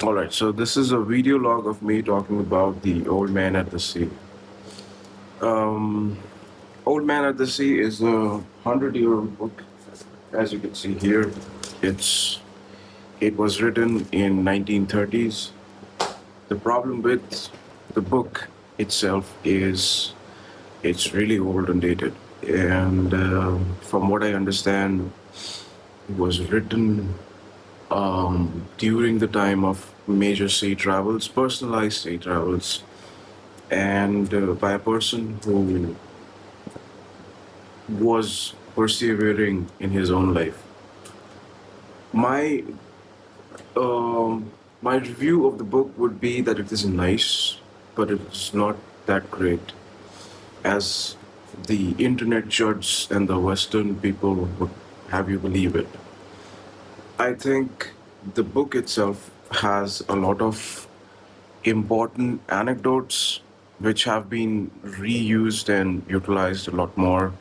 All right, so this is a video log of me talking about The Old Man at the Sea. Um, Old Man at the Sea is a 100-year-old book. As you can see here, it's it was written in 1930s. The problem with the book itself is it's really old and dated. And from what I understand, it was written during the time of major sea travels, personalized sea travels, and by a person who was persevering in his own life. My my review of the book would be that it is nice, but it's not that great as the internet judge and the Western people would have you believe it. I think the book itself has a lot of important anecdotes which have been reused and utilized a lot more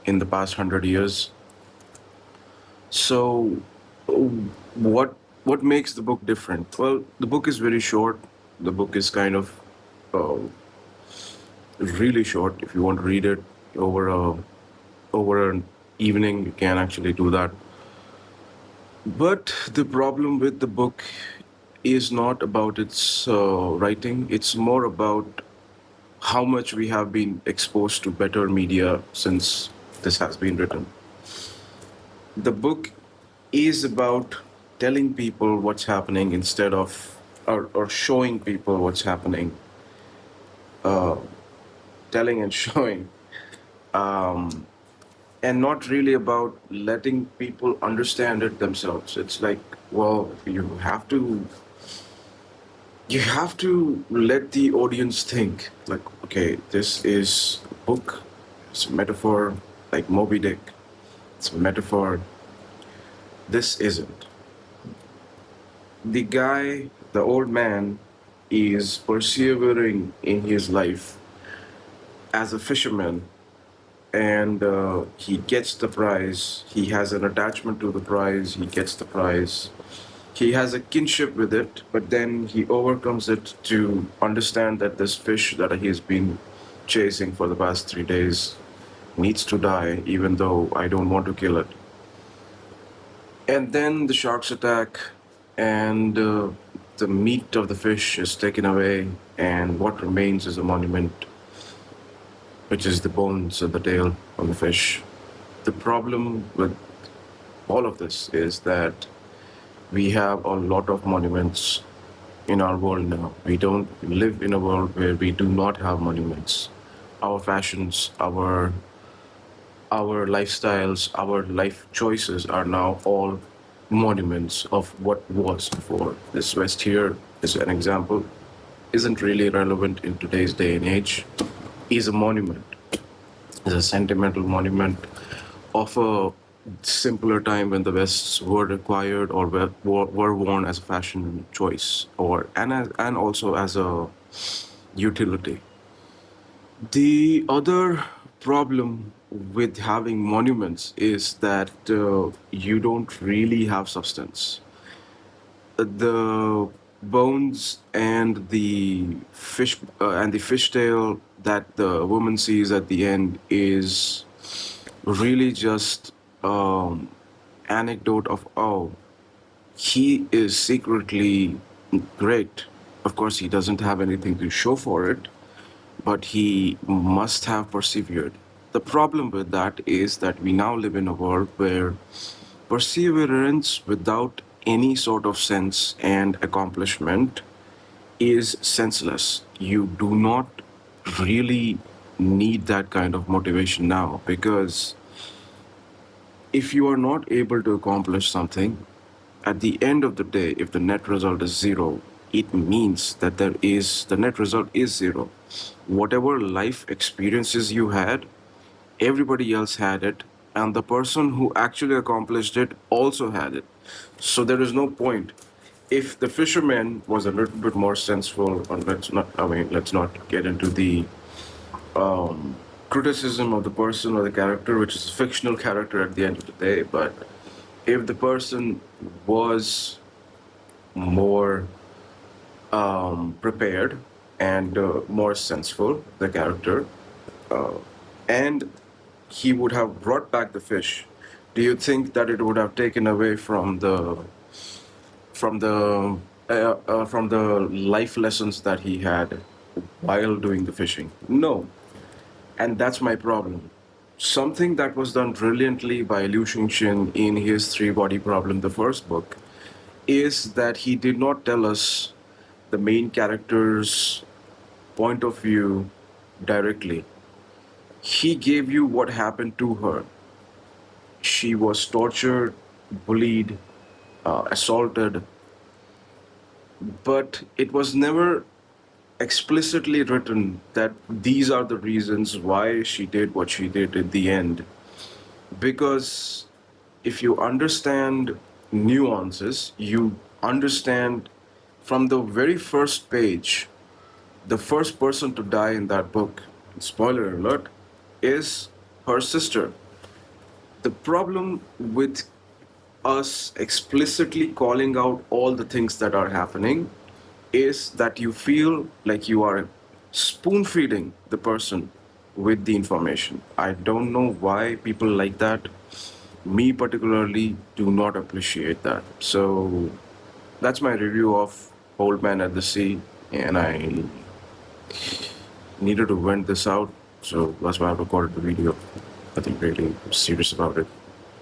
in the past 100 years. So, what makes the book different? Well, the book is very short. The book is kind of uh, really short. If you want to read it over a over an evening, you can actually do that. But the problem with the book is not about its writing. It's more about how much we have been exposed to better media since this has been written. The book is about telling people what's happening instead of or showing people what's happening, uh, telling and showing, um, and not really about letting people understand it themselves. It's like, well, you have to let the audience think like, okay, this is a book, it's a metaphor, like Moby Dick, it's a metaphor. This isn't. The guy, the old man, is persevering in his life as a fisherman, and he gets the prize. He has an attachment to the prize. He gets the prize. He has a kinship with it, but then he overcomes it to understand that this fish that he has been chasing for the past 3 days needs to die, even though I don't want to kill it. And then the sharks attack, and the meat of the fish is taken away, and what remains is a monument, which is the bones and the tail of the fish. The problem with all of this is that we have a lot of monuments in our world now. We don't live in a world where we do not have monuments. Our fashions, our lifestyles, our life choices are now all monuments of what was before. This West here is an example, isn't really relevant in today's day and age, is a monument, is a sentimental monument of a simpler time when the Wests were required or were worn as a fashion choice or and also as a utility. The other problem with having monuments is that you don't really have substance. The bones and the fishtail that the woman sees at the end is really just anecdote of, oh, he is secretly great. Of course, he doesn't have anything to show for it, but he must have persevered. The problem with that is that we now live in a world where perseverance without any sort of sense and accomplishment is senseless. You do not really need that kind of motivation now, because if you are not able to accomplish something, at the end of the day, if the net result is zero, it means that the net result is zero. Whatever life experiences you had, everybody else had it, and the person who actually accomplished it also had it. So there is no point. If the fisherman was a little bit more sensible, or let's not get into the criticism of the person or the character, which is a fictional character at the end of the day, but if the person was more prepared and more senseful, the character, uh, and he would have brought back the fish, do you think that it would have taken away from the from the life lessons that he had while doing the fishing? No, and that's my problem. Something that was done brilliantly by Liu Xingqin in his Three Body Problem, the first book, is that he did not tell us the main character's point of view directly. He gave you what happened to her. She was tortured, bullied, assaulted, but it was never explicitly written that these are the reasons why she did what she did at the end. Because if you understand nuances, you understand from the very first page, the first person to die in that book, spoiler alert, is her sister. The problem with us explicitly calling out all the things that are happening is that you feel like you are spoon feeding the person with the information. I don't know why people like that. Me particularly do not appreciate that. So that's my review of Old Man at the Sea, and I needed to vent this out. So that's why I recorded the video. I think really serious about it.